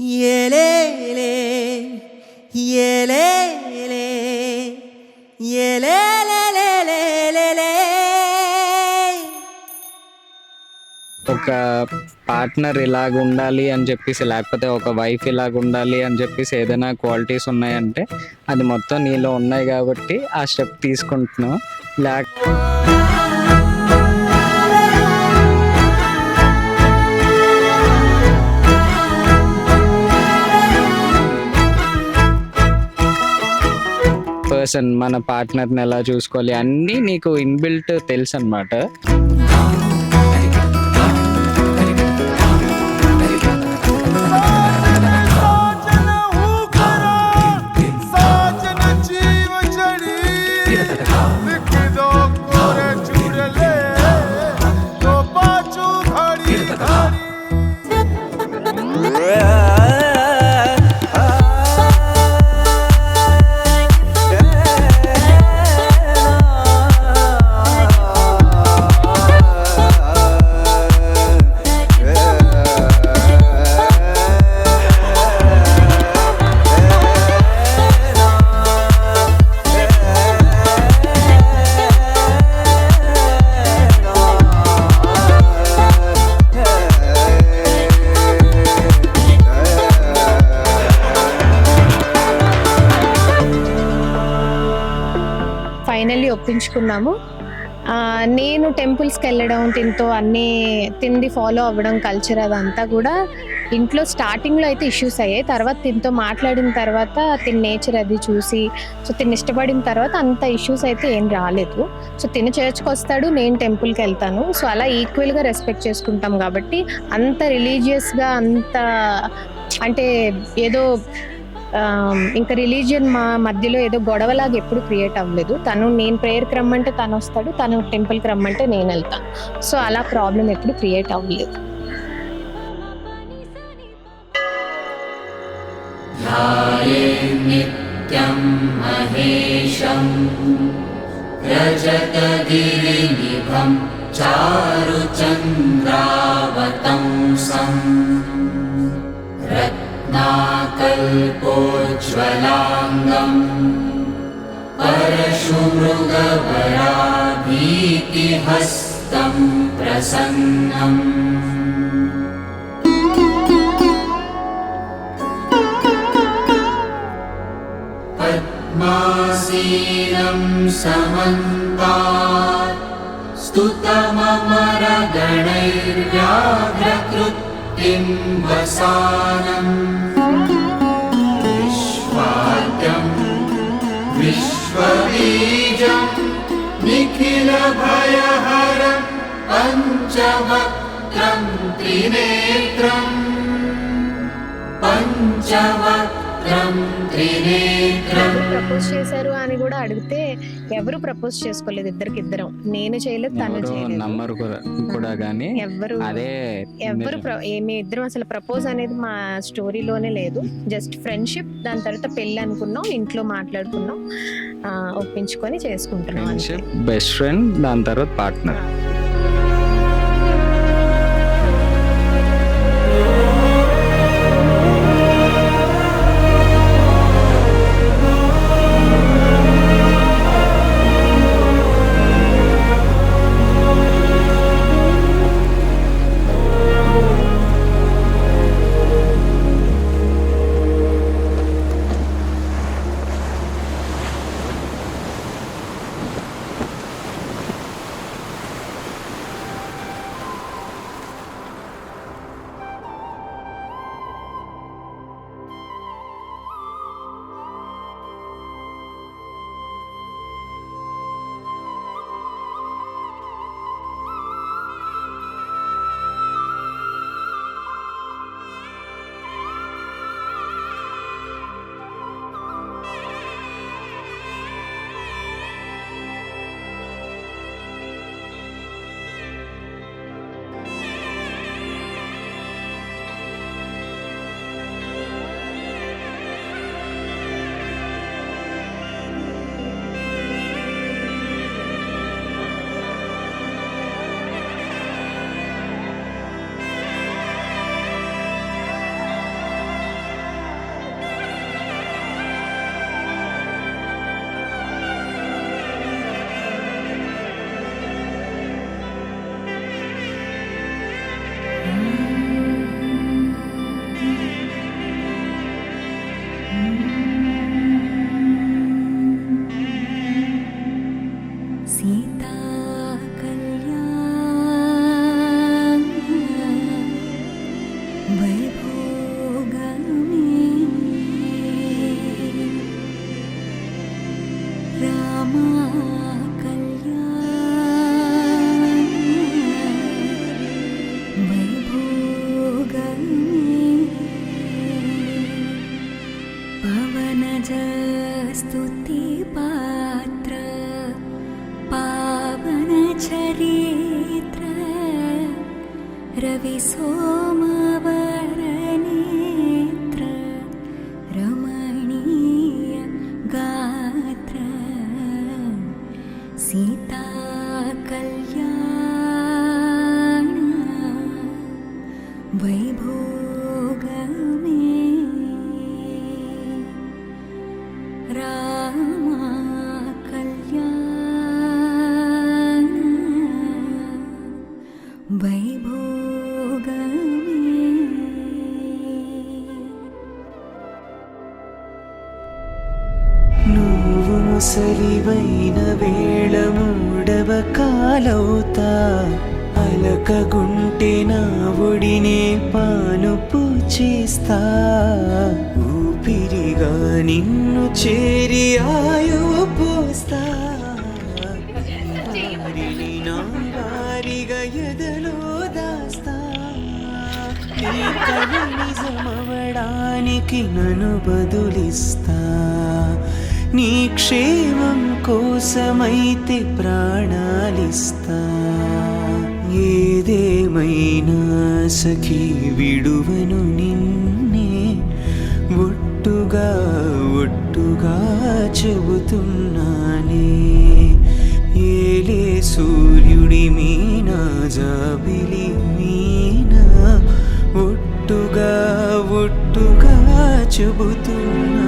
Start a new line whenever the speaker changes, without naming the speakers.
ఏలేలే ఏలేలే ఏలేలేలేలేలే.
ఒక పార్ట్నర్ ఇలాగ ఉండాలి అని చెప్పేసి, లేకపోతే ఒక వైఫ్ ఇలాగ ఉండాలి అని చెప్పేసి ఏదైనా క్వాలిటీస్ ఉన్నాయంటే అది మొత్తం నీలో ఉన్నాయి కాబట్టి ఆ స్టెప్ తీసుకుంటున్నావు. లేక పర్సన్ మన పార్ట్నర్ని ఎలా చూసుకోవాలి అన్నీ నీకు ఇన్బిల్ట్ తెలుసు అనమాట.
ఫైనల్లీ ఒప్పించుకున్నాము. నేను టెంపుల్స్కి వెళ్ళడం, తింది ఫాలో అవ్వడం, కల్చర్ అదంతా కూడా ఇంట్లో స్టార్టింగ్లో అయితే ఇష్యూస్ అయ్యాయి. తర్వాత తినతో మాట్లాడిన తర్వాత తిన నేచర్ అది చూసి తిని ఇష్టపడిన తర్వాత అంత ఇష్యూస్ అయితే ఏం రాలేదు. తిన చర్చ్కి వస్తాడు, నేను టెంపుల్కి వెళ్తాను. అలా ఈక్వల్గా రెస్పెక్ట్ చేసుకుంటాం కాబట్టి అంత రిలీజియస్గా అంత అంటే ఏదో ఇంకా రిలీజియన్ మా మధ్యలో ఏదో గొడవలాగా ఎప్పుడు క్రియేట్ అవ్వలేదు. నేను ప్రేయర్కి రమ్మంటే తను వస్తాడు, తను టెంపుల్కి రమ్మంటే నేను వెళ్తాను. అలా ప్రాబ్లం ఎప్పుడు క్రియేట్ అవ్వలేదు.
నిత్యం మహేశం రజతగిరినిభం చారుచంద్రావతంసం రత్నాకల్పోజ్వలాంగం పరశుమృగవరాభీతిహస్తం ప్రసన్నం. పద్మాసీనం సమంతాత్ స్తుతమమరగణైర్వ్యాఘ్రకృత్తిం వసానం విశ్వాద్యం విశ్వబీజం నిఖిలభయహరం పంచవక్త్రం త్రినేత్రం
ప్రపోజ్ చేశారు అని కూడా అడిగితే ఎవరు ప్రపోజ్ చేసుకోలేదు. ఇద్దరం, నేను చేయలేదు, తను చేయలేదు.
నమ్మరు కూడా గానీ
ఎవరు మీ ఇద్దరం అసలు ప్రపోజ్ అనేది మా స్టోరీలోనే లేదు. జస్ట్ ఫ్రెండ్షిప్, దాని తర్వాత పెళ్లి అనుకున్నాం, ఇంట్లో మాట్లాడుకున్నాం, ఒప్పించుకొని చేసుకుంటున్నాం.
బెస్ట్ ఫ్రెండ్, దాని తర్వాత పార్ట్నర్.
స్తుతి పాత్ర పావన చరిత్ర రవి సోమవర నేత్ర రమణీయ గాత్ర సీతా కళ్యాణ వైభోగమే రామ కళ్యాణ వైభోగమే.
నువ్వు ముసలివైన వేళ మూడవ కాలవుతా అలకగుంటే నా ఒడినే పానుపు చేస్తా ఊపిరిగా నిన్ను చేరి ఆయువు పోస్తా వారిని నా వారిగా ఎదలో దాస్తా నీ కల నిజమవడానికి నన్ను బదులిస్తా నీ క్షేమం కోసమైతే ప్రాణాలిస్తా ఏదేమైనా సఖీ విడువను నిన్నే ఒట్టుగా ఒట్టుగా చెబుతున్నానే ఏలే సూర్యుడి మీనా జాబిలి మీనా ఒట్టుగా ఒట్టుగా చెబుతున్నా